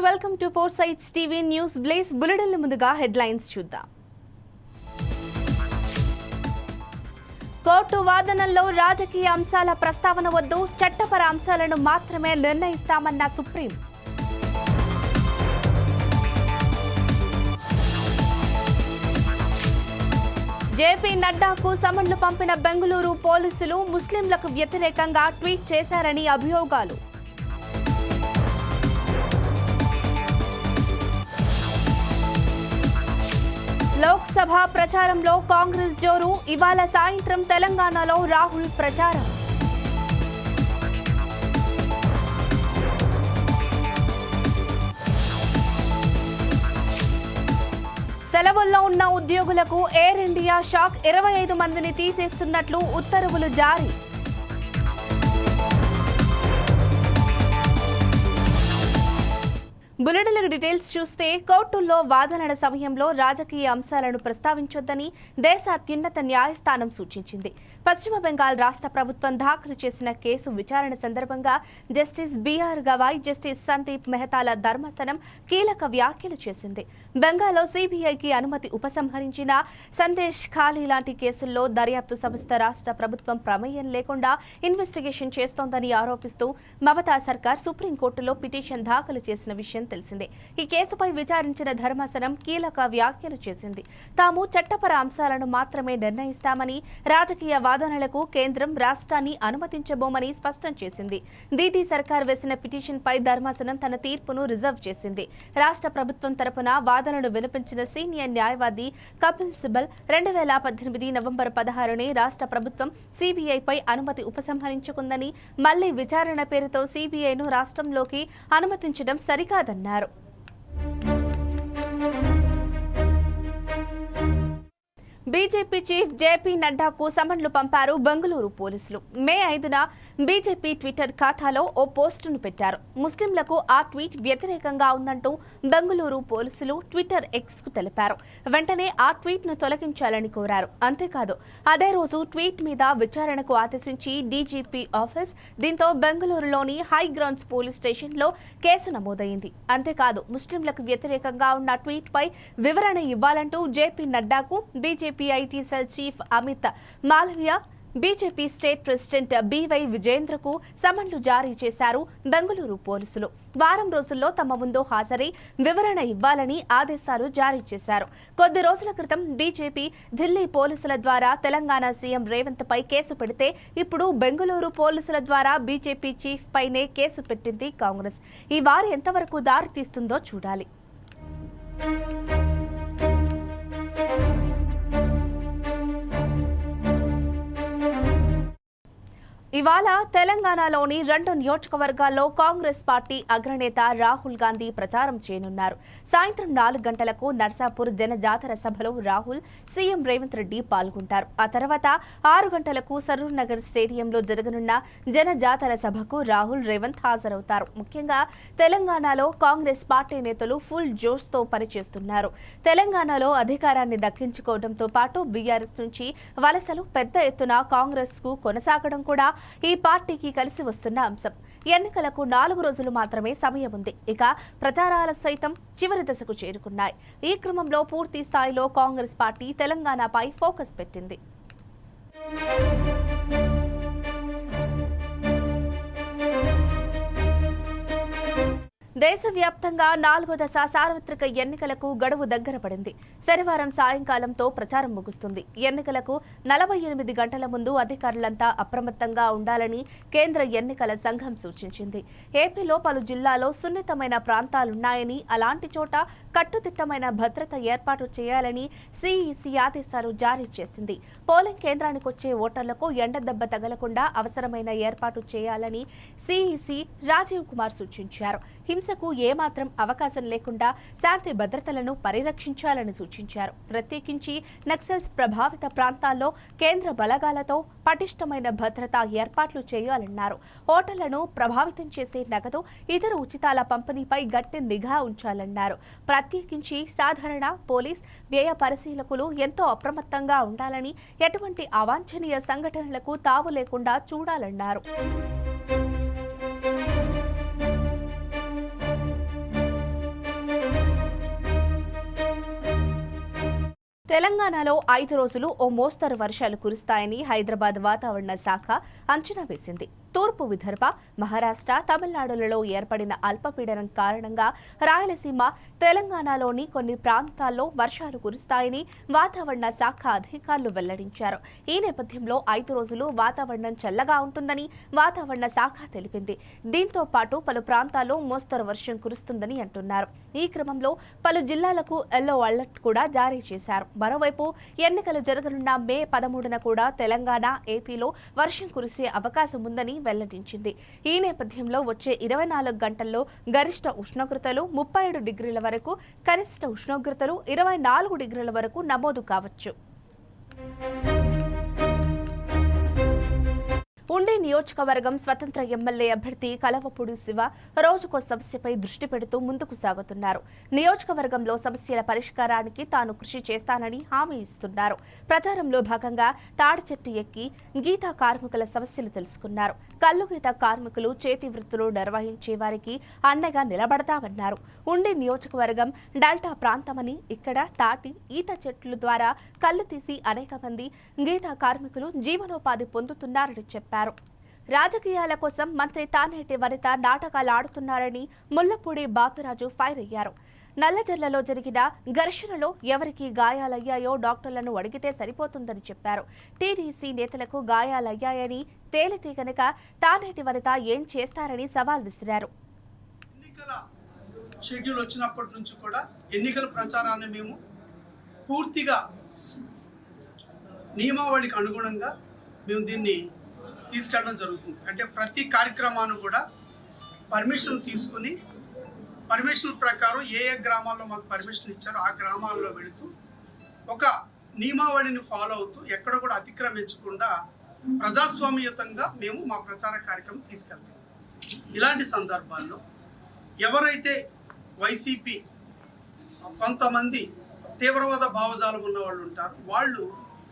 Welcome to foresights TV news blaze bulletin ముందుగా headlines చూద్దాం. Court వాదనల్లో రాజకీయ అంశాల ప్రస్తావన వద్దు, చట్టపర అంశాలను మాత్రమే నిర్ణయిస్తామన్న సుప్రీం. జేపీ నడ్డాకు సమన్లు పంపిన బెంగళూరు పోలీసులు ముస్లింలకు వ్యతిరేకంగా ట్వీట్ చేశారని అభియోగాలు. లోక్సభ ప్రచారంలో కాంగ్రెస్ జోరు, ఇవాళ సాయంత్రం తెలంగాణలో రాహుల్ ప్రచారం. సెలవుల్లో ఉన్న ఉద్యోగులకు ఎయిర్ ఇండియా షాక్, 25 మందిని తీసేస్తున్నట్లు ఉత్తర్వులు జారీ. బులెటిన్ డీటెయిల్స్ చూస్తే, కోర్టుల్లో వాదనల సమయంలో రాజకీయ అంశాలను ప్రస్తావించొద్దని దేశ అత్యున్నత న్యాయస్థానం సూచించింది. పశ్చిమ బెంగాల్ రాష్ట్ర ప్రభుత్వం దాఖలు చేసిన కేసు విచారణ సందర్భంగా జస్టిస్ బిఆర్ గవాయ్, జస్టిస్ సందీప్ మెహతాల ధర్మాసనం కీలక వ్యాఖ్యలు చేసింది. బెంగాల్లో సిబిఐకి అనుమతి ఉపసంహరించిన సందేశ్ ఖాళీ లాంటి కేసుల్లో దర్యాప్తు సంస్థ రాష్ట్ర ప్రభుత్వం ప్రమేయం లేకుండా ఇన్వెస్టిగేషన్ చేస్తోందని ఆరోపిస్తూ మమతా సర్కార్ సుప్రీంకోర్టులో పిటిషన్ దాఖలు చేసిన విషయం తెలిసిందే. ఈ కేసుపై విచారించిన ధర్మాసనం కీలక వ్యాఖ్యలు చేసింది. తాము చట్టపర అంశాలను మాత్రమే నిర్ణయిస్తామని, రాజకీయ వాదనలకు కేంద్రం రాష్ట్రాన్ని అనుమతించబోమని స్పష్టం చేసింది. దీదీ సర్కార్ వేసిన పిటిషన్ పై ధర్మాసనం తన తీర్పును రిజర్వ్ చేసింది. రాష్ట్ర ప్రభుత్వం తరపున వాదనను వినిపించిన సీనియర్ న్యాయవాది కపిల్ సిబల్ 2018 నవంబర్ 16ని రాష్ట్ర ప్రభుత్వం సిబిఐపై అనుమతి ఉపసంహరించుకుందని, మళ్లీ విచారణ పేరుతో సిబిఐను రాష్ట్రంలోకి అనుమతించడం సరికాదన్నారు. బీజేపీ చీఫ్ జేపీ నడ్డాకు సమన్లు పంపారు బెంగళూరు పోలీసులు. మే 5న బీజేపీ ట్విట్టర్ ఖాతాలో ఓ పోస్టును పెట్టారు. ముస్లింలకు ఆ ట్వీట్ వ్యతిరేకంగా ఉందంటూ బెంగళూరు పోలీసులు ట్విట్టర్ ఎక్స్కు తెలిపారు. వెంటనే ఆ ట్వీట్ను తొలగించాలని కోరారు. అంతేకాదు, అదే రోజు ట్వీట్ మీద విచారణకు ఆదేశించి డీజీపీ ఆఫీస్. దీంతో బెంగళూరులోని హైగ్రౌండ్స్ పోలీస్ స్టేషన్లో కేసు నమోదైంది. అంతేకాదు, ముస్లింలకు వ్యతిరేకంగా ఉన్న ట్వీట్ పై వివరణ ఇవ్వాలంటూ జేపీ నడ్డాకు BJP IT cell chief Amit Malviya, BJP state president B విజేంద్రకు సమన్లు జారీ చేశారు బెంగళూరు పోలీసులు. వారం రోజుల్లో తమ ముందు హాజరై వివరణ ఇవ్వాలని ఆదేశాలు జారీ చేశారు. కొద్ది రోజుల క్రితం బీజేపీ ఢిల్లీ పోలీసుల ద్వారా తెలంగాణ సీఎం రేవంత్ పై కేసు పెడితే, ఇప్పుడు బెంగళూరు పోలీసుల ద్వారా బీజేపీ చీఫ్ పైనే కేసు పెట్టింది కాంగ్రెస్. ఈ వారు ఎంతవరకు దారి తీస్తుందో చూడాలి. ఇవాళ తెలంగాణలోని 2 నియోజకవర్గాల్లో కాంగ్రెస్ పార్టీ అగ్రనేత రాహుల్ గాంధీ ప్రచారం చేయనున్నారు. సాయంత్రం 4 గంటలకు నర్సాపూర్ జనజాతర సభలో రాహుల్, సీఎం రేవంత్ రెడ్డి పాల్గొంటారు. ఆ తర్వాత 6 గంటలకు సరూర్ నగర్ స్టేడియంలో జరగనున్న జనజాతర సభకు రాహుల్, రేవంత్ హాజరవుతారు. ముఖ్యంగా తెలంగాణలో కాంగ్రెస్ పార్టీ నేతలు ఫుల్ జోష్తో పనిచేస్తున్నారు. తెలంగాణలో అధికారాన్ని దక్కించుకోవడంతో పాటు బీఆర్ఎస్ నుంచి వలసలు పెద్ద ఎత్తున కాంగ్రెస్ కు కొనసాగడం కూడా ఈ పార్టీకి కలిసి వస్తున్న అంశం. ఎన్నికలకు 4 రోజులు మాత్రమే సమయం ఉంది. ఇక ప్రచారాలు సైతం చివరి దశకు చేరుకున్నాయి. ఈ క్రమంలో పూర్తి స్థాయిలో కాంగ్రెస్ పార్టీ తెలంగాణపై ఫోకస్ పెట్టింది. దేశవ్యాప్తంగా 4వ దశ సార్వత్రిక ఎన్నికలకు గడువు దగ్గర పడింది. శనివారం సాయంకాలంతో ప్రచారం ముగుస్తుంది. ఎన్నికలకు 48 గంటల ముందు అధికారులంతా అప్రమత్తంగా ఉండాలని కేంద్ర ఎన్నికల సంఘం సూచించింది. ఏపీలో పలు జిల్లాల్లో సున్నితమైన ప్రాంతాలున్నాయని, అలాంటి చోట కట్టుదిట్టమైన భద్రత ఏర్పాటు చేయాలని సిఈసి ఆదేశాలు జారీ చేసింది. పోలింగ్ కేంద్రానికొచ్చే ఓటర్లకు ఎండదెబ్బ తగలకుండా అవసరమైన ఏర్పాటు చేయాలని సిఈసి రాజీవ్ కుమార్ సూచించారు. హింసకు ఏమాత్రం అవకాశం లేకుండా శాంతి భద్రతలను పరిరక్షించాలని సూచించారు. ప్రత్యేకించి నక్సల్స్ ప్రభావిత ప్రాంతాల్లో కేంద్ర బలగాలతో పటిష్టమైన భద్రతా ఏర్పాట్లు చేయాలన్నారు. ఓటర్లను ప్రభావితం చేసే నగదు, ఇతర ఉచితాల పంపిణీపై గట్టి నిఘా ఉంచాలన్నారు. ప్రత్యేకించి సాధారణ పోలీస్ వ్యయ పరిశీలకులు ఎంతో అప్రమత్తంగా ఉండాలని, ఎటువంటి అవాంఛనీయ సంఘటనలకు తావు లేకుండా చూడాలన్నారు. తెలంగాణలో 5 రోజులు ఓ మోస్తరు వర్షాలు కురుస్తాయని హైదరాబాద్ వాతావరణ శాఖ అంచనా వేసింది. తూర్పు విదర్భ, మహారాష్ట్ర, తమిళనాడులలో ఏర్పడిన అల్పపీడనం కారణంగా రాయలసీమ, తెలంగాణలోని కొన్ని ప్రాంతాల్లో వర్షాలు కురుస్తాయని వాతావరణ శాఖ అధికారులు వెల్లడించారు. ఈ నేపథ్యంలో 5 రోజులు వాతావరణం చల్లగా ఉంటుందని వాతావరణ శాఖ తెలిపింది. దీంతో పాటు పలు ప్రాంతాల్లో మోస్తరు వర్షం కురుస్తుందని అంటున్నారు. ఈ క్రమంలో పలు జిల్లాలకు ఎల్లో అలర్ట్ కూడా జారీ చేశారు. మరోవైపు ఎన్నికలు జరగనున్న మే 13న కూడా తెలంగాణ, ఏపీలో వర్షం కురిసే అవకాశం ఉందని వెల్లడించింది. ఈ నేపథ్యంలో వచ్చే 24 గంటల్లో గరిష్ట ఉష్ణోగ్రతలు 37 డిగ్రీల వరకు, కనిష్ట ఉష్ణోగ్రతలు 24 డిగ్రీల వరకు నమోదు కావచ్చు. ఉండి నియోజకవర్గం స్వతంత్ర ఎమ్మెల్యే అభ్యర్థి కలవపూడి శివ రోజుకో సమస్యపై దృష్టి పెడుతూ ముందుకు సాగుతున్నారు. నియోజకవర్గంలో సమస్యల పరిష్కారానికి తాను కృషి చేస్తానని హామీ ఇస్తున్నారు. ప్రచారంలో భాగంగా తాడి చెట్టు ఎక్కి గీతా కార్మికుల సమస్యలు తెలుసుకున్నారు. కల్లు గీత కార్మికులు చేతి వృత్తులు నిర్వహించే వారికి అండగా నిలబడతామన్నారు. ఉండి నియోజకవర్గం డెల్టా ప్రాంతమని ఇక్కడ తాటి, ఈత చెట్ల ద్వారా కల్లు తీసి అనేక మంది గీతా కార్మికులు జీవనోపాధి పొందుతున్నారని చెప్పారు. రాజకీయాల కోసం మంత్రి తానేటి వనిత నాటకాలు ఆడుతున్నారని ముల్లపూడి బాపిరాజు ఫైర్ అయ్యారు. నల్లజర్లలో జరిగిన ఘర్షణలో ఎవరికి గాయాలయ్యాయో డాక్టర్లను అడిగితే సరిపోతుందని చెప్పారు. టీడీసీ నేతలకు గాయాలయ్యాయని తేలితే కనుక తానేటి వనిత ఏం చేస్తారని సవాల్ విసిరారు. ఎన్నికల షెడ్యూల్ వచ్చినప్పటి నుంచి కూడా ఎన్నికల ప్రచారాన్ని మేము పూర్తిగా నియమావళికి అనుగుణంగా మేము దీన్ని తీసుకెళ్ళడం జరుగుతుంది. అంటే ప్రతి కార్యక్రమాన్ని కూడా పర్మిషన్ తీసుకుని పర్మిషన్ ప్రకారం ఏ గ్రామాల్లో మాకు పర్మిషన్ ఇచ్చారో ఆ గ్రామాల్లో వెళుతూ ఒక నియమావళిని ఫాలో అవుతూ ఎక్కడ కూడా అతిక్రమించకుండా ప్రజాస్వామ్యయుతంగా మేము మా ప్రచార కార్యక్రమం తీసుకెళ్తాం. ఇలాంటి సందర్భాల్లో ఎవరైతే వైసీపీ కొంతమంది తీవ్రవాద భావజాలం ఉన్న వాళ్ళు ఉంటారో వాళ్ళు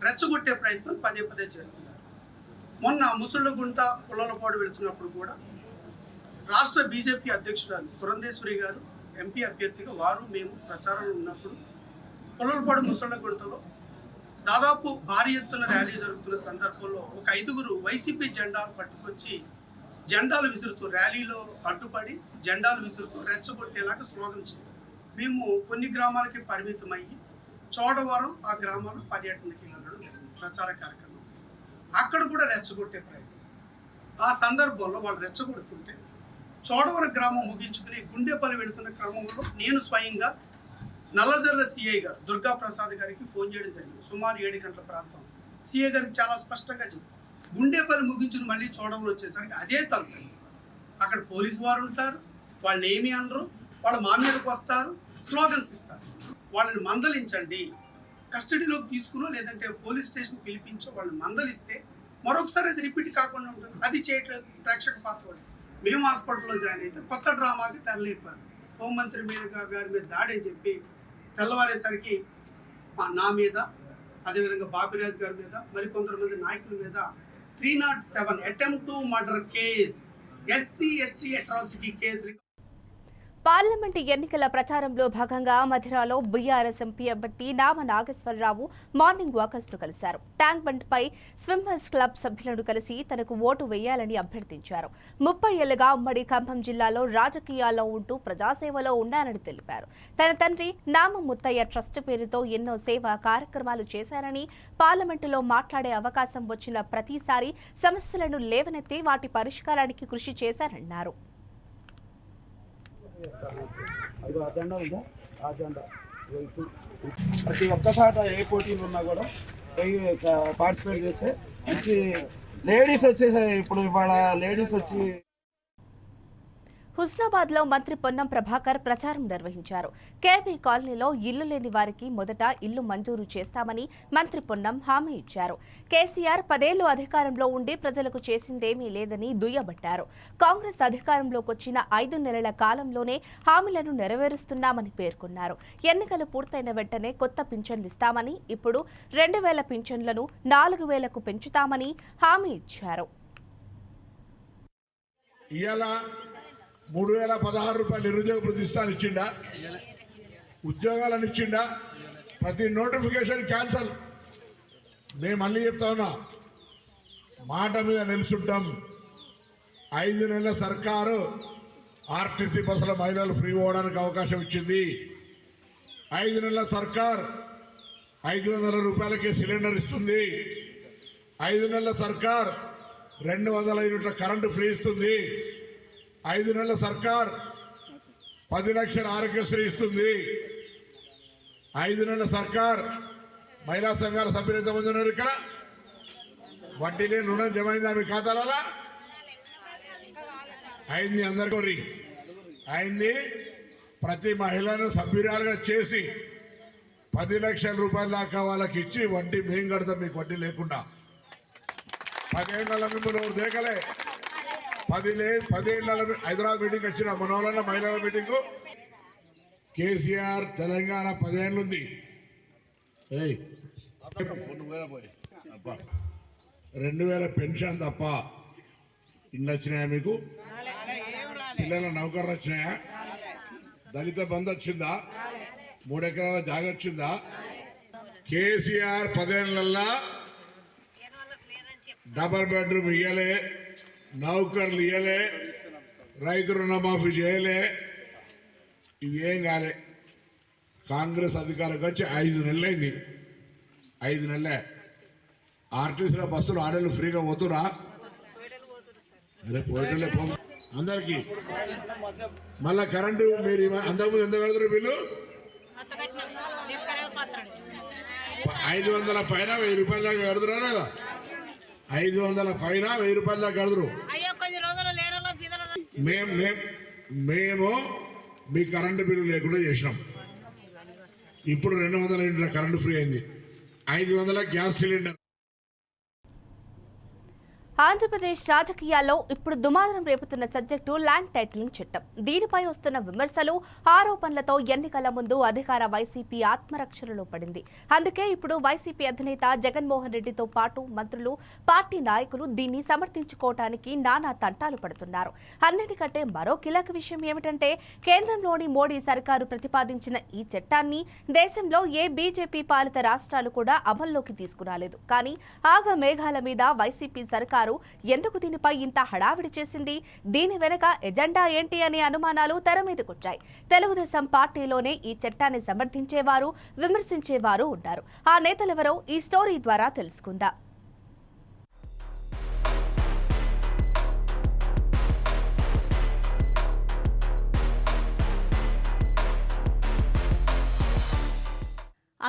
రెచ్చగొట్టే ప్రయత్నం పదే పదే చేస్తున్నారు. మొన్న ముసుళ్ళగుంట పుల్లలపాడు వెళుతున్నప్పుడు కూడా రాష్ట్ర బీజేపీ అధ్యక్షురాలు పురంధేశ్వరి గారు ఎంపీ అభ్యర్థిగా వారు మేము ప్రచారంలో ఉన్నప్పుడు పుల్లలపాడు ముసుళ్ళగుంటలో దాదాపు భారీ ఎత్తున ర్యాలీ జరుగుతున్న సందర్భంలో ఒక 5గురు వైసీపీ జెండాలు పట్టుకొచ్చి జెండాలు విసురుతూ ర్యాలీలో అడ్డుపడి జెండాలు విసురుతూ రెచ్చగొట్టేలాగా స్లోగన్ చేయాలి. మేము కొన్ని గ్రామాలకి పరిమితమయ్యి చోడవరం ఆ గ్రామాల్లో పర్యటనకి వెళ్ళడం జరిగింది ప్రచార కార్యక్రమం. అక్కడ కూడా రెచ్చగొట్టే ప్రయత్నం. ఆ సందర్భంలో వాళ్ళు రెచ్చగొడుతుంటే చోడవరం గ్రామం ముగించుకుని గుండెపల్లి వెళుతున్న క్రమంలో నేను స్వయంగా నల్లజర్ల సిఐ గారు దుర్గా ప్రసాద్ గారికి ఫోన్ చేయడం జరిగింది. సుమారు 7 గంటల ప్రాంతం సిఐ గారికి చాలా స్పష్టంగా చెప్పి గుండెపల్లి ముగించుకుని మళ్ళీ చోడవరం వచ్చేసరికి అదే తంత్రం. అక్కడ పోలీసు వారు ఉంటారు, వాళ్ళని ఏమి అనరు, వాళ్ళు మా మీదకి వస్తారు, స్లోగన్స్ ఇస్తారు. వాళ్ళని మందలించండి, కస్టడీలోకి తీసుకునో లేదంటే పోలీస్ స్టేషన్ పిలిపించో వాళ్ళని మందలిస్తే మరొకసారి అది రిపీట్ కాకుండా ఉంటుంది. అది చేయట్లేదు, ప్రేక్షక పాత్ర వస్తుంది. మేము హాస్పిటల్లో జాయిన్ అయితే కొత్త డ్రామాకి తెరలేపారు. హోంమంత్రి గారి మీద దాడి అని చెప్పి తెల్లవారేసరికి నా మీద, అదేవిధంగా బాపిరాజ్ గారి మీద, మరికొంతమంది నాయకుల మీద 307 attempt to murder case, SC ST atrocity case. Parliament ఎన్నికల ప్రచారంలో భాగంగా మధిరాలో బీఆర్ఎస్ ఎంపీ అభ్యర్థి నామ నాగేశ్వరరావు మార్నింగ్ వాకర్స్ ను కలిశారు. ట్యాంక్ బండ్ పై స్విమ్మర్స్ క్లబ్ సభ్యులను కలిసి తనకు ఓటు వేయాలని అభ్యర్థించారు. 30 ఏళ్లుగా ఉమ్మడి ఖమ్మం జిల్లాలో రాజకీయాల్లో ఉంటూ ప్రజాసేవలో ఉన్నానని తెలిపారు. తన తండ్రి నామ ముత్తయ్య ట్రస్ట్ పేరుతో ఎన్నో సేవా కార్యక్రమాలు చేశారని, పార్లమెంటులో మాట్లాడే అవకాశం వచ్చిన ప్రతిసారి సమస్యలను లేవనెత్తి వాటి పరిష్కారానికి కృషి చేశారన్నారు. ప్రతి ఒక్కసాట ఏ పోటీలు ఉన్నా కూడా పార్టిసిపేట్ చేస్తే మంచి లేడీస్ వచ్చేసాయి. ఇప్పుడు ఇవాళ లేడీస్ వచ్చి హుస్నాబాద్ లో మంత్రి పొన్నం ప్రభాకర్ ప్రచారం నిర్వహించారు. కేబీ కాలనీలో ఇల్లు లేని వారికి మొదట ఇల్లు మంజూరు చేస్తామని మంత్రి పొన్నం హామీ ఇచ్చారు. కేసీఆర్ 10 ఏళ్లు అధికారంలో ఉండి ప్రజలకు చేసిందేమీ లేదని దుయ్యబట్టారు. కాంగ్రెస్ అధికారంలోకి వచ్చిన 5 నెలల కాలంలోనే హామీలను నెరవేరుస్తున్నామని పేర్కొన్నారు. ఎన్నికలు పూర్తయిన వెంటనే కొత్త పింఛన్లు ఇస్తామని, ఇప్పుడు 2000 పింఛన్లను 4000కు పెంచుతామని హామీ ఇచ్చారు. 3016 రూపాయలు నిరుద్యోగ భృతి ఇస్తాను ఇచ్చిండా, ఉద్యోగాలను ఇచ్చిండా, ప్రతి నోటిఫికేషన్ క్యాన్సల్. మేము మళ్ళీ చెప్తా ఉన్నా, మాట మీద నిలుచుంటాం. 5 నెలల సర్కారు ఆర్టీసీ బస్సుల మహిళలు ఫ్రీ పోవడానికి అవకాశం ఇచ్చింది. 5 నెలల సర్కార్ 500 రూపాయలకే సిలిండర్ ఇస్తుంది. 5 నెలల సర్కార్ 200 యూనిట్ల కరెంటు ఫ్రీ ఇస్తుంది. 5 నెలల సర్కార్ 10 లక్షల ఆరోగ్యశ్రీ ఇస్తుంది. 5 నెలల సర్కార్ మహిళా సంఘాల సభ్యులు ఎంతమంది ఉన్నారు ఇక్కడ? వడ్డీ లేని రుణం జమ అయిందా మీ ఖాతాలలో? అయింది. అందరికీ అయింది. ప్రతి మహిళను సభ్యురాలుగా చేసి 10 లక్షల రూపాయల దాకా వాళ్ళకి ఇచ్చి వడ్డీ మేము కడతాం, మీకు వడ్డీ లేకుండా. 10 ఏళ్ళ మిమ్మల్ని ఎవరు దేకలే. 10 ఏళ్ళ హైదరాబాద్ మీటింగ్ వచ్చిన మనోళ్ళ మహిళల మీటింగు. కేసీఆర్ తెలంగాణ 10 ఏళ్ళు ఉంది. 2000 పెన్షన్ తప్ప ఇల్లు వచ్చినాయా మీకు? పిల్లల నౌకర్లు వచ్చినాయా? దళిత బంధు వచ్చిందా? 3 ఎకరాల జాగ వచ్చిందా? కేసీఆర్ 10 ఏళ్ళల్లా డబల్ బెడ్రూమ్ ఇయ్యలే, నౌకర్లు ఇయ్యలే, రైతు రుణమాఫీ చేయలే, ఇవేం కాలే. కాంగ్రెస్ అధికారంకి వచ్చి 5 నెలలైంది. 5 నెలలే. ఆర్టీసీలో బస్సులు ఆడలు ఫ్రీగా పోతురా? అరే పోయేటోళ్ళే పో అందరికి. మళ్ళా కరెంటు మీరు అంతకుముందు ఎంత కడతారు బిల్లు? 500 పైన 1000 రూపాయల దాకా కడుతురా లేదా? 500 పైన 1000 రూపాయల దాకా కడుతురు. మేము మీ కరెంటు బిల్లు లేకుండా చేసినాం. ఇప్పుడు 200 యూనిట్ల కరెంటు ఫ్రీ అయింది. 500 గ్యాస్ సిలిండర్. ఆంధ్రప్రదేశ్ రాజకీయాల్లో ఇప్పుడు దుమారం రేపుతున్న సబ్జెక్టు ల్యాండ్ టైటిలింగ్ చట్టం. దీనిపై వస్తున్న విమర్శలు, ఆరోపణలతో ఎన్నికల ముందు అధికార వైసీపీ ఆత్మరక్షణలో పడింది. అందుకే ఇప్పుడు వైసీపీ అధినేత జగన్మోహన్ రెడ్డితో పాటు మంత్రులు, పార్టీ నాయకులు దీన్ని సమర్థించుకోవటానికి నానా తంటాలు పడుతున్నారు. అన్నిటికంటే మరో కీలక విషయం ఏమిటంటే, కేంద్రంలోని మోడీ సర్కారు ప్రతిపాదించిన ఈ చట్టాన్ని దేశంలో ఏ బీజేపీ పాలిత రాష్ట్రాలు కూడా అమల్లోకి తీసుకురాలేదు. కానీ ఆగ మేఘాల మీద వైసీపీ సర్కారు ఎందుకు దీనిపై ఇంత హడావిడి చేసింది? దీని వెనక ఎజెండా ఏంటి అనే అనుమానాలు తెర మీదకొచ్చాయి. తెలుగుదేశం పార్టీలోనే ఈ చట్టాన్ని సమర్థించేవారు, విమర్శించేవారు ఉన్నారు. ఆ నేతలెవరో ఈ స్టోరీ ద్వారా తెలుసుకుందాం.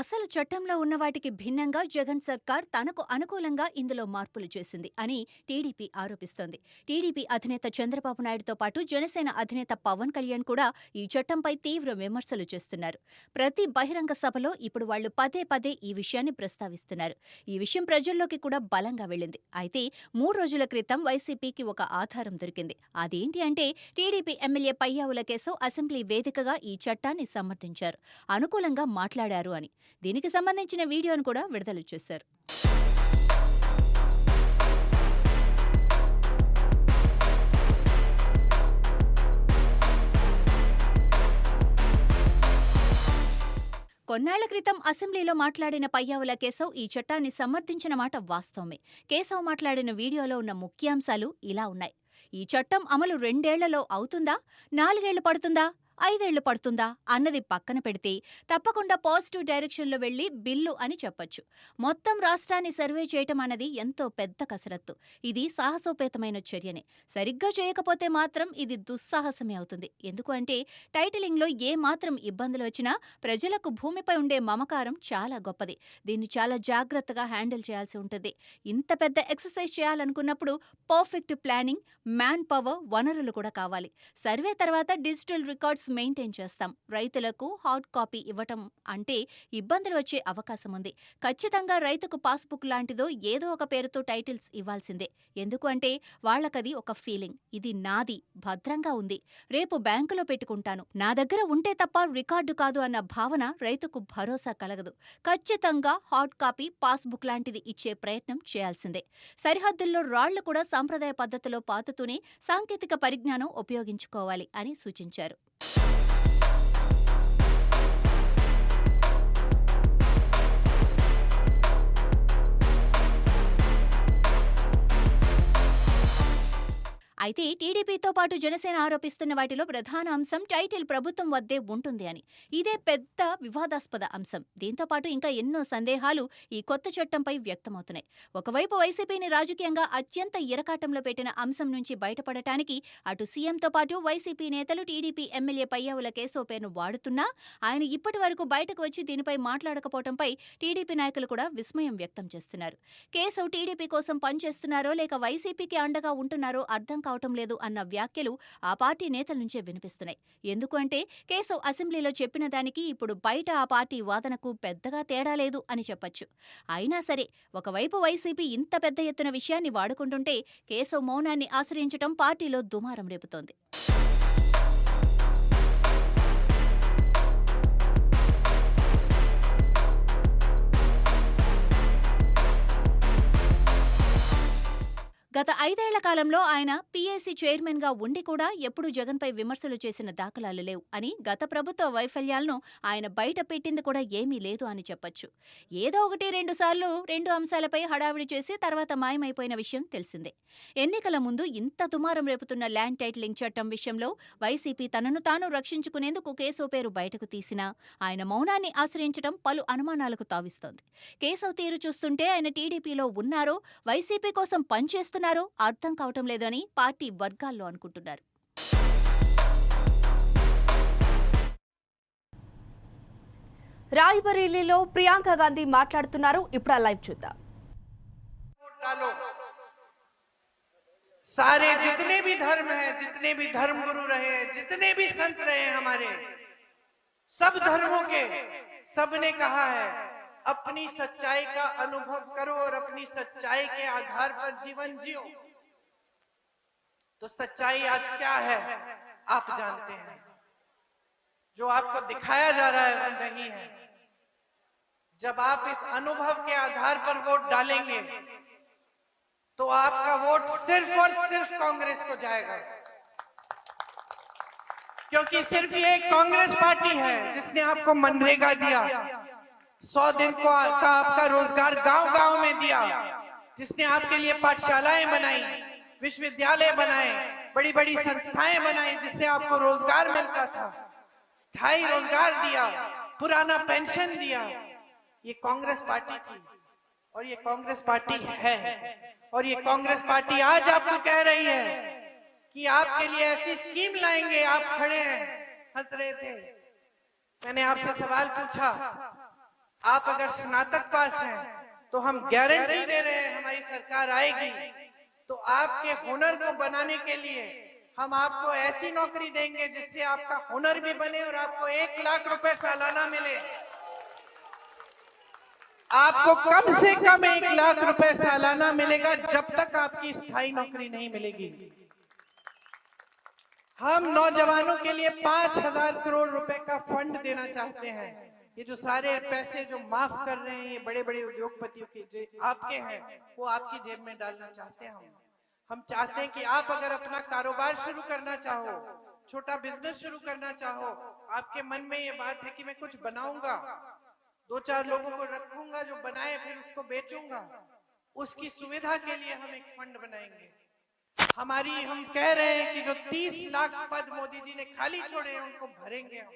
అసలు చట్టంలో ఉన్న వాటికి భిన్నంగా జగన్ సర్కార్ తనకు అనుకూలంగా ఇందులో మార్పులు చేసింది అని టీడీపీ ఆరోపిస్తోంది. టీడీపీ అధినేత చంద్రబాబు నాయుడుతో పాటు జనసేన అధినేత పవన్ కళ్యాణ్ కూడా ఈ చట్టంపై తీవ్ర విమర్శలు చేస్తున్నారు. ప్రతి బహిరంగ సభలో ఇప్పుడు వాళ్లు పదే పదే ఈ విషయాన్ని ప్రస్తావిస్తున్నారు. ఈ విషయం ప్రజల్లోకి కూడా బలంగా వెళ్ళింది. అయితే 3 రోజుల క్రితం వైసీపీకి ఒక ఆధారం దొరికింది. అదేంటి అంటే, TDP MLA Payyavula Keshav assembly వేదికగా ఈ చట్టాన్ని సమర్థించారు, అనుకూలంగా మాట్లాడారు అని. దీనికి సంబంధించిన వీడియోను కూడా విడుదల చేశారు. కొన్నాళ్ల క్రితం అసెంబ్లీలో మాట్లాడిన పయ్యావుల కేశవ్ ఈ చట్టాన్ని సమర్థించిన మాట వాస్తవమే. కేశవ్ మాట్లాడిన వీడియోలో ఉన్న ముఖ్యాంశాలు ఇలా ఉన్నాయి. ఈ చట్టం అమలు 2 ఏళ్లలో అవుతుందా, 4 ఏళ్లు పడుతుందా, 5 ఏళ్లు పడుతుందా అన్నది పక్కన పెడితే తప్పకుండా పాజిటివ్ డైరెక్షన్లో వెళ్లి బిల్లు అని చెప్పొచ్చు. మొత్తం రాష్ట్రాన్ని సర్వే చేయటం అన్నది ఎంతో పెద్ద కసరత్తు. ఇది సాహసోపేతమైన చర్యనే. సరిగ్గా చేయకపోతే మాత్రం ఇది దుస్సాహసమే అవుతుంది. ఎందుకు అంటే, టైటిలింగ్లో ఏ మాత్రం ఇబ్బందులు వచ్చినా ప్రజలకు భూమిపై ఉండే మమకారం చాలా గొప్పది. దీన్ని చాలా జాగ్రత్తగా హ్యాండిల్ చేయాల్సి ఉంటుంది. ఇంత పెద్ద ఎక్సర్సైజ్ చేయాలనుకున్నప్పుడు పర్ఫెక్ట్ ప్లానింగ్, మ్యాన్ పవర్, వనరులు కూడా కావాలి. సర్వే తర్వాత డిజిటల్ రికార్డ్స్ మెయింటైన్ చేస్తాం. రైతులకు హార్డ్ కాపీ ఇవ్వటం అంటే ఇబ్బందులు వచ్చే అవకాశం ఉంది. ఖచ్చితంగా రైతుకు పాస్బుక్ లాంటిదో ఏదో ఒక పేరుతో టైటిల్స్ ఇవ్వాల్సిందే. ఎందుకు అంటే, వాళ్లకది ఒక ఫీలింగ్, ఇది నాది, భద్రంగా ఉంది, రేపు బ్యాంకులో పెట్టుకుంటాను, నా దగ్గర ఉంటే తప్ప రికార్డు కాదు అన్న భావన రైతుకు భరోసా కలగదు. ఖచ్చితంగా హార్డ్ కాపీ, పాస్బుక్ లాంటిది ఇచ్చే ప్రయత్నం చేయాల్సిందే. సరిహద్దుల్లో రాళ్లు కూడా సాంప్రదాయ పద్ధతిలో పాతుతూనే సాంకేతిక పరిజ్ఞానం ఉపయోగించుకోవాలి అని సూచించారు. అయితే టీడీపీతో పాటు జనసేన ఆరోపిస్తున్న వాటిలో ప్రధాన అంశం టైటిల్ ప్రభుత్వం వద్దే ఉంటుంది అని. ఇదే పెద్ద వివాదాస్పద అంశం. దీంతో పాటు ఇంకా ఎన్నో సందేహాలు ఈ కొత్త చట్టంపై వ్యక్తమవుతున్నాయి. ఒకవైపు వైసీపీని రాజకీయంగా అత్యంత ఇరకాటంలో పెట్టిన అంశం నుంచి బయటపడటానికి అటు సీఎంతో పాటు వైసీపీ నేతలు టీడీపీ ఎమ్మెల్యే పయ్యావుల కేశవ్ పేరును వాడుతున్నా ఆయన ఇప్పటి వరకు బయటకు వచ్చి దీనిపై మాట్లాడకపోవడంపై టీడీపీ నాయకులు కూడా విస్మయం వ్యక్తం చేస్తున్నారు. కేశవ్ టీడీపీ కోసం పనిచేస్తున్నారో లేక వైసీపీకి అండగా ఉంటున్నారో అర్థం కావటం లేదు అన్న వ్యాఖ్యలు ఆ పార్టీ నేతల నుంచే వినిపిస్తున్నాయి. ఎందుకంటే కేశవ్ అసెంబ్లీలో చెప్పిన దానికి ఇప్పుడు బయట ఆ పార్టీ వాదనకు పెద్దగా తేడా లేదు అని చెప్పొచ్చు. అయినా సరే ఒకవైపు వైసీపీ ఇంత పెద్ద ఎత్తున విషయాన్ని వాడుకుంటుంటే కేశవ్ మౌనాన్ని ఆశ్రయించడం పార్టీలో దుమారం రేపుతోంది. గత 5 ఏళ్ల కాలంలో ఆయన పీఏసీ చైర్మన్గా ఉండి కూడా ఎప్పుడూ జగన్పై విమర్శలు చేసిన దాఖలాలు లేవు అని, గత ప్రభుత్వ వైఫల్యాలను ఆయన బయట పెట్టింది కూడా ఏమీ లేదు అని చెప్పొచ్చు. ఏదో 1-2 సార్లు 2 అంశాలపై హడావిడి చేసి తర్వాత మాయమైపోయిన విషయం తెలిసిందే. ఎన్నికల ముందు ఇంత దుమారం రేపుతున్న ల్యాండ్ టైటిలింగ్ చట్టం విషయంలో వైసీపీ తనను తాను రక్షించుకునేందుకు కేశవ్ పేరు బయటకు తీసినా ఆయన మౌనాన్ని ఆశ్రయించడం పలు అనుమానాలకు తావిస్తోంది. కేశవ్ తీరు చూస్తుంటే ఆయన టీడీపీలో ఉన్నారో వైసీపీ కోసం పనిచేస్తున్నారో అర్థం కావటం లేదని పార్టీ వర్గాల్లో అనుకుంటున్నారు. రాయ్బరేలీలో ప్రియాంక గాంధీ మాట్లాడుతున్నారు. ఇప్పుడు ఆ లైవ్ చూద్దాం. सारे जितने भी धर्म हैं, जितने भी धर्म गुरु रहे, जितने भी संत रहे हमारे, सब धर्मों के सबने कहा है अपनी सच्चाई का अनुभव करो और अपनी सच्चाई के आधार पर जीवन जियो। तो सच्चाई आज क्या है आप जानते हैं। जो आपको दिखाया जा रहा है वो नहीं है। जब आप इस अनुभव के आधार पर वोट डालेंगे तो आपका वोट सिर्फ और सिर्फ कांग्रेस को जाएगा, क्योंकि सिर्फ ये कांग्रेस पार्टी है जिसने आपको मनरेगा दिया, 100 दिन का आपका रोजगार गांव-गांव में दिया, जिसने आपके लिए पाठशालाएं बनाई, विश्वविद्यालय बनाए, बड़ी बड़ी संस्थाएं बनाई, जिससे आपको रोजगार मिलता था, स्थायी रोजगार दिया, पुराना पेंशन दिया। ये कांग्रेस पार्टी थी और ये कांग्रेस पार्टी है। और ये कांग्रेस पार्टी आज आपको कह रही है कि आपके लिए ऐसी स्कीम लाएंगे। आप खड़े हैं, हंस रहे थे। मैंने आपसे सवाल पूछा, आप अगर स्नातक पास हैं तो हम गारंटी दे रहे हैं हमारी सरकार आएगी तो आपके हुनर को बनाने के लिए हम आपको ऐसी नौकरी देंगे जिससे आपका हुनर भी बने और आपको 1 लाख रुपए सालाना मिले। आपको कम से कम 1 लाख रुपए सालाना मिलेगा जब तक आपकी स्थायी नौकरी नहीं मिलेगी। हम नौजवानों के लिए 5,000 करोड़ रुपए का फंड देना चाहते हैं। ये जो सारे पैसे जो माफ कर रहे हैं ये बड़े बड़े उद्योगपतियों के जो आपके हैं वो आपकी जेब में डालना चाहते हैं। हम चाहते हैं कि आप अगर अपना कारोबार शुरू करना चाहो, छोटा बिजनेस शुरू करना चाहो, आपके मन में ये बात है कि मैं कुछ बनाऊंगा, 2-4 लोगों को रखूंगा जो बनाए फिर उसको बेचूंगा, उसकी सुविधा के लिए हम एक फंड बनाएंगे। हम कह रहे हैं कि जो 30 लाख पद मोदी जी ने खाली छोड़े हैं उनको भरेंगे हम।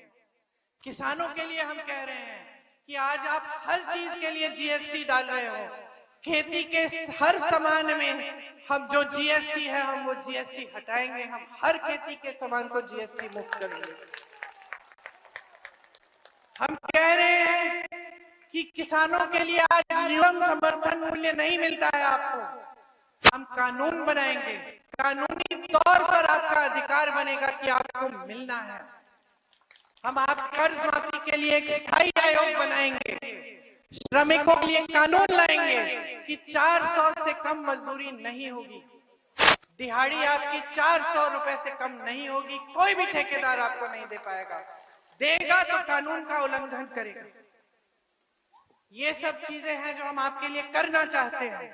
किसानों के लिए हम कह रहे हैं कि आज आप हर चीज के लिए जीएसटी डाल रहे हो, खेती के हर सामान में हम जो जीएसटी है हम वो जीएसटी हटाएंगे। हम हर खेती के सामान को जीएसटी मुक्त करेंगे। हम कह रहे हैं कि किसानों के लिए आज न्यूनतम समर्थन मूल्य नहीं मिलता है आपको, हम कानून बनाएंगे, कानूनी तौर पर आपका अधिकार बनेगा कि आपको मिलना है। हम आप कर्ज माफी के लिए एक स्थायी आयोग बनाएंगे, श्रमिकों के लिए कानून लाएंगे कि 400 से कम मजदूरी नहीं होगी, दिहाड़ी आपकी 400 रुपए से कम नहीं होगी, कोई भी ठेकेदार आपको नहीं दे पाएगा, देगा तो कानून का उल्लंघन करेगा। ये सब चीजें हैं जो हम आपके लिए करना चाहते हैं।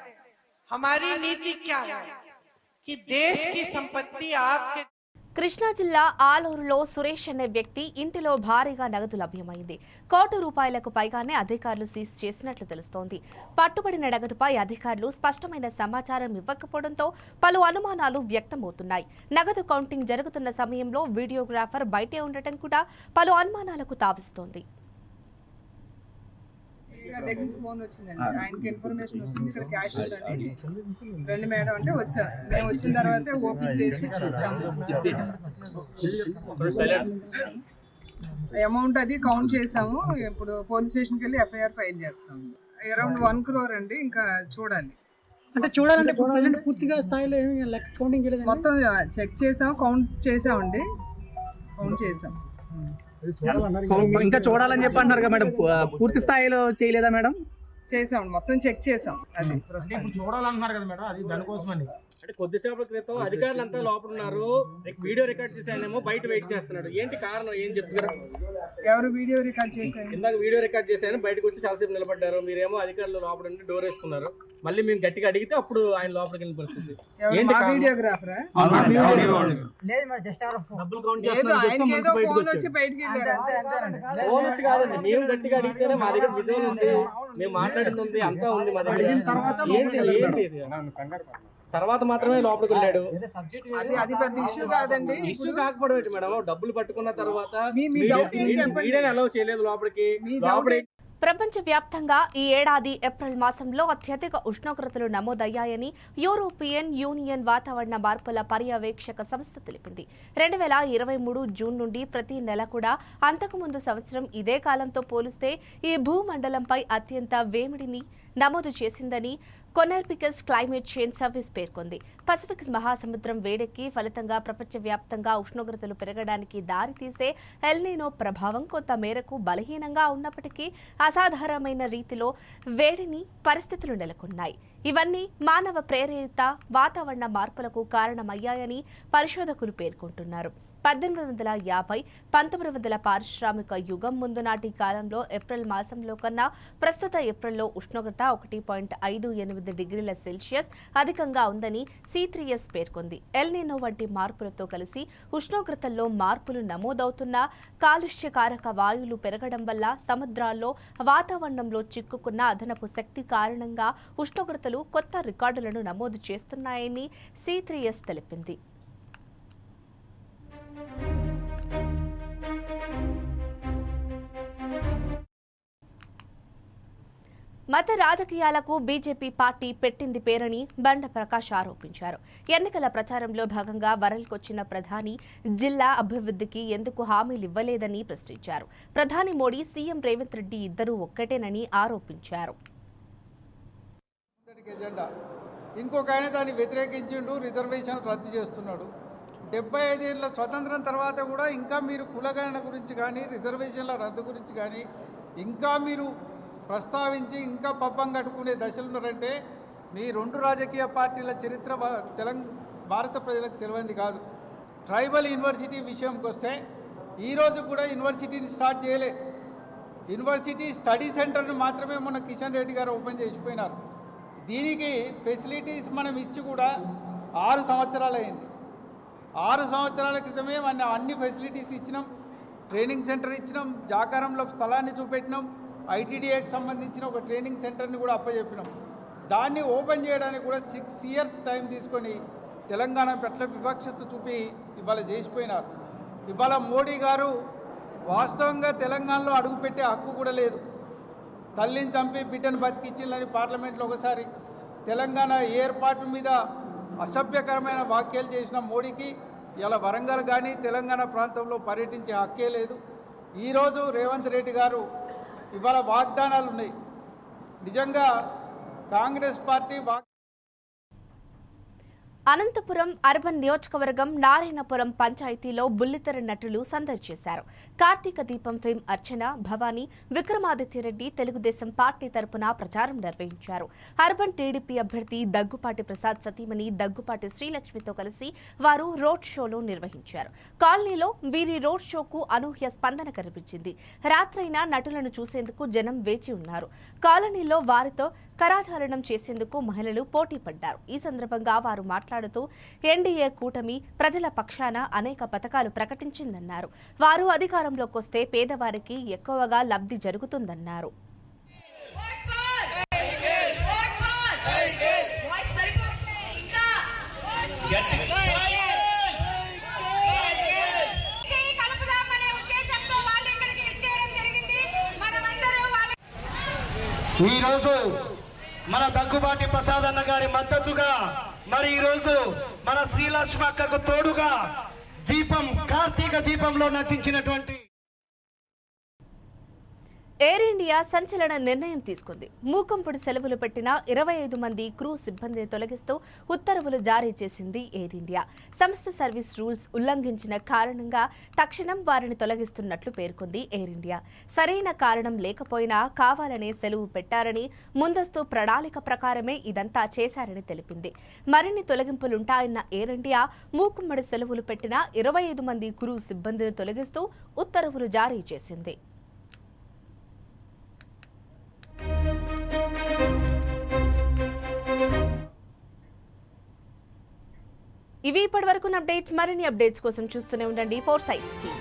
हमारी नीति क्या है कि देश की संपत्ति आपके కృష్ణా జిల్లా ఆలూరులో సురేష్ అనే వ్యక్తి ఇంటిలో భారీగా నగదు లభ్యమైంది. ₹1,00,00,000 పైగానే అధికారులు సీజ్ చేసినట్లు తెలుస్తోంది. పట్టుబడిన నగదుపై అధికారులు స్పష్టమైన సమాచారం ఇవ్వకపోవడంతో పలు అనుమానాలు వ్యక్తమవుతున్నాయి. నగదు కౌంటింగ్ జరుగుతున్న సమయంలో వీడియోగ్రాఫర్ బయటే ఉండటం కూడా పలు అనుమానాలకు తావిస్తోంది. దగ్గర నుంచి ఫోన్ వచ్చిందండి. ఆయనకి ఇన్ఫర్మేషన్ వచ్చింది ఇక్కడ క్యాష్ ఉందని. రండి మేడం అంటే వచ్చారు. మేము వచ్చిన తర్వాత ఓపెన్ చేసి చూసాము. అమౌంట్ అది కౌంట్ చేసాము. ఇప్పుడు పోలీస్ స్టేషన్కి వెళ్ళి ఎఫ్ఐఆర్ ఫైల్ చేస్తాము. అరౌండ్ 1 crore అండి. ఇంకా చూడాలి. అంటే చూడాలంటే పూర్తిగా స్థాయిలో లెక్క కౌంటింగ్ చేయలేదు. మొత్తం చెక్ చేసాం, కౌంట్ చేసామండి. కౌంట్ చేసాం. ఇంకా చూడాలని చెప్పి అంటారు కదా మేడం, పూర్తి స్థాయిలో చేయలేదా మేడం? చేసాం, మొత్తం చెక్ చేసాం. అది చూడాలన్నారు కదా మేడం, అది దానికోసమని. అంటే కొద్దిసేపటి క్రితం అధికారులు అంతా లోపల ఉన్నారు, వీడియో రికార్డ్ చేశానేమో బయట వెయిట్ చేస్తున్నాడు. ఏంటి కారణం, ఏం చెప్తారు? ఎవరు వీడియో రికార్డ్ చేశారు? ఇందాక వీడియో రికార్డ్ చేశాను, బయటకు వచ్చి చాలాసేపు నిలబడ్డారు. మీరేమో అధికారులు లోపల ఉండి డోర్ వేసుకున్నారు. మళ్ళీ మేము గట్టిగా అడిగితే అప్పుడు ఆయన లోపలికి వెళ్ళిన పరిస్థితి. వీడియోగ్రాఫరా? ఫోన్ వచ్చి బయటకి ఫోన్ వచ్చి కాదండి, మేము గట్టిగా అడిగితేనే మా దగ్గర విజయం ఉంది, మేము మాట్లాడింది ఉంది, అంతా ఉంది మా దగ్గర. తర్వాత మాత్రమే లోపలికి వెళ్ళాడు. అది పెద్ద ఇష్యూ కాదండి. ఇష్యూ కాకపోవడం మేడం, డబ్బులు పట్టుకున్న తర్వాత మీడియాని అలౌ చేయలేదు లోపలికి. ప్రపంచవ్యాప్తంగా ఈ ఏడాది ఏప్రిల్ మాసంలో అత్యధిక ఉష్ణోగ్రతలు నమోదయ్యాయని యూరోపియన్ యూనియన్ వాతావరణ మార్పుల పర్యవేక్షక సంస్థ తెలిపింది. 2023 జూన్ నుండి ప్రతి నెల కూడా అంతకుముందు సంవత్సరం ఇదే కాలంతో పోలిస్తే ఈ భూమండలంపై అత్యంత వేడిమిని నమోదు చేసిందని కొనర్పికస్ క్లైమేట్ చేంజ్ సర్వీస్ పేర్కొంది. పసిఫిక్ మహాసముద్రం వేడెక్కి ఫలితంగా ప్రపంచవ్యాప్తంగా ఉష్ణోగ్రతలు పెరగడానికి దారితీసే ఎల్నినో ప్రభావం కొంత మేరకు బలహీనంగా ఉన్నప్పటికీ అసాధారణమైన రీతిలో వేడిని పరిస్థితులు నెలకొన్నాయి. ఇవన్నీ మానవ ప్రేరేరిత వాతావరణ మార్పులకు కారణమయ్యాయని పరిశోధకులు పేర్కొంటున్నారు. 1850, 1900 పారిశ్రామిక యుగం ముందు నాటి కాలంలో ఏప్రిల్ మాసంలో కన్నా ప్రస్తుత ఏప్రిల్లో ఉష్ణోగ్రత 1.58 డిగ్రీల సెల్సియస్ అధికంగా ఉందని C3S పేర్కొంది. ఎల్నినో వంటి మార్పులతో కలిసి ఉష్ణోగ్రతల్లో మార్పులు నమోదవుతున్న కాలుష్యకారక వాయువులు పెరగడం వల్ల సముద్రాల్లో వాతావరణంలో చిక్కుకున్న అదనపు శక్తి కారణంగా ఉష్ణోగ్రతలు కొత్త రికార్డులను నమోదు చేస్తున్నాయని C3S తెలిపింది. మత రాజకీయాలకు బీజేపీ పార్టీ పెట్టింది పేరని బండ ప్రకాష్ ఆరోపించారు. ఎన్నికల ప్రచారంలో భాగంగా వరల్కొచ్చిన ప్రధాని జిల్లా అభివృద్ధికి ఎందుకు హామీలు ఇవ్వలేదని ప్రశ్నించారు. ప్రధాని మోడీ, సీఎం రేవంత్ రెడ్డి ఇద్దరూ ఒక్కటేనని ఆరోపించారు. ఇంకొక ఆయన దాన్ని వ్యతిరేకించిండు, రిజర్వేషన్ రద్దు చేస్తున్నాడు. 75 ఏళ్ళ స్వతంత్రం తర్వాత కూడా ఇంకా మీరు కులగణన గురించి కానీ రిజర్వేషన్ల రద్దు గురించి కానీ ఇంకా మీరు ప్రస్తావించి ఇంకా పబ్బం కట్టుకునే దశలు ఉన్నారంటే మీ 2 రాజకీయ పార్టీల చరిత్ర భారత ప్రజలకు తెలియంది కాదు. ట్రైబల్ యూనివర్సిటీ విషయంకి వస్తే ఈరోజు కూడా యూనివర్సిటీని స్టార్ట్ చేయలే. యూనివర్సిటీ స్టడీ సెంటర్ను మాత్రమే మొన్న కిషన్ రెడ్డి గారు ఓపెన్ చేసిపోయినారు. దీనికి ఫెసిలిటీస్ మనం ఇచ్చి కూడా 6 సంవత్సరాలు అయింది. 6 సంవత్సరాల క్రితమే అన్ని ఫెసిలిటీస్ ఇచ్చినాం. ట్రైనింగ్ సెంటర్ ఇచ్చినాం, జాకారంలో స్థలాన్ని చూపెట్టినాం, ఐటీడీఏకి సంబంధించిన ఒక ట్రైనింగ్ సెంటర్ని కూడా అప్పచెప్పినాం. దాన్ని ఓపెన్ చేయడానికి కూడా 6 years టైం తీసుకొని తెలంగాణ పట్ల వివక్షత చూపి ఇవాళ చేసిపోయినారు. ఇవాళ మోడీ గారు వాస్తవంగా తెలంగాణలో అడుగుపెట్టే హక్కు కూడా లేదు. తల్లిని చంపి బిడ్డను బతికించిందని పార్లమెంట్లో ఒకసారి తెలంగాణ ఏర్పాటు మీద అసభ్యకరమైన వ్యాఖ్యలు చేసిన మోడీకి ఇలా వరంగల్ కానీ తెలంగాణ ప్రాంతంలో పర్యటించే హక్కే లేదు. ఈరోజు రేవంత్ రెడ్డి గారు ఇవాళ వాగ్దానాలు ఉన్నాయి. నిజంగా కాంగ్రెస్ పార్టీ అనంతపురం అర్బన్ నియోజకవర్గం నారాయణపురం పంచాయతీలో బుల్లితెర నటులు సందడి చేశారు. కార్తీక దీపం ఫేమ్ అర్చన, భవానీ, విక్రమాదిత్యరెడ్డి తెలుగుదేశం పార్టీ తరపున ప్రచారం నిర్వహించారు. అర్బన్ టీడీపీ అభ్యర్థి దగ్గుపాటి ప్రసాద్ సతీమణి దగ్గుపాటి శ్రీలక్ష్మితో కలిసి వారు రోడ్ షోలో నిర్వహించారు. కాలనీలో వీరి రోడ్ షోకు అనూహ్య స్పందన కనిపించింది. రాత్రైనా నటులను చూసేందుకు జనం వేచి ఉన్నారు. కాలనీలో వారితో కరాచారణం చేసేందుకు మహిళలు పోటీ పడ్డారు. ఈ సందర్భంగా వారు మాట్లాడుతూ ఎన్డీఏ కూటమి ప్రజల పక్షాన అనేక పథకాలు ప్రకటించిందన్నారు. వారు అధికారంలోకి వస్తే పేదవారికి ఎక్కువగా లబ్ధి జరుగుతుందన్నారు. ఈ రోజు మన దగ్గుబాటి ప్రసాద్ అన్న గారి మద్దతుగా మరి ఈ రోజు మన శ్రీలక్ష్మి అక్కకు తోడుగా కార్తీక దీపంలో నటించినటువంటి ఎయిర్ ఇండియా సంచలన నిర్ణయం తీసుకుంది. మూకంపుడి సెలవులు పెట్టిన 25 మంది క్రూ సిబ్బందిని తొలగిస్తూ ఉత్తర్వులు జారీ చేసింది ఎయిర్ ఇండియా. సంస్థ సర్వీస్ రూల్స్ ఉల్లంఘించిన కారణంగా తక్షణం వారిని తొలగిస్తున్నట్లు పేర్కొంది ఎయిర్ ఇండియా. సరైన కారణం లేకపోయినా కావాలనే సెలవు పెట్టారని, ముందస్తు ప్రణాళిక ప్రకారమే ఇదంతా చేశారని తెలిపింది. మరిన్ని తొలగింపులుంటాయన్న ఎయిర్ ఇండియా మూకుమ్మడి సెలవులు పెట్టిన 25 మంది క్రూ సిబ్బందిని తొలగిస్తూ ఉత్తర్వులు జారీ చేసింది. ఇవి ఇప్పటివరకు అప్డేట్స్. మరిన్ని అప్డేట్స్ కోసం చూస్తూనే ఉండండి 4 Sides టీవీ.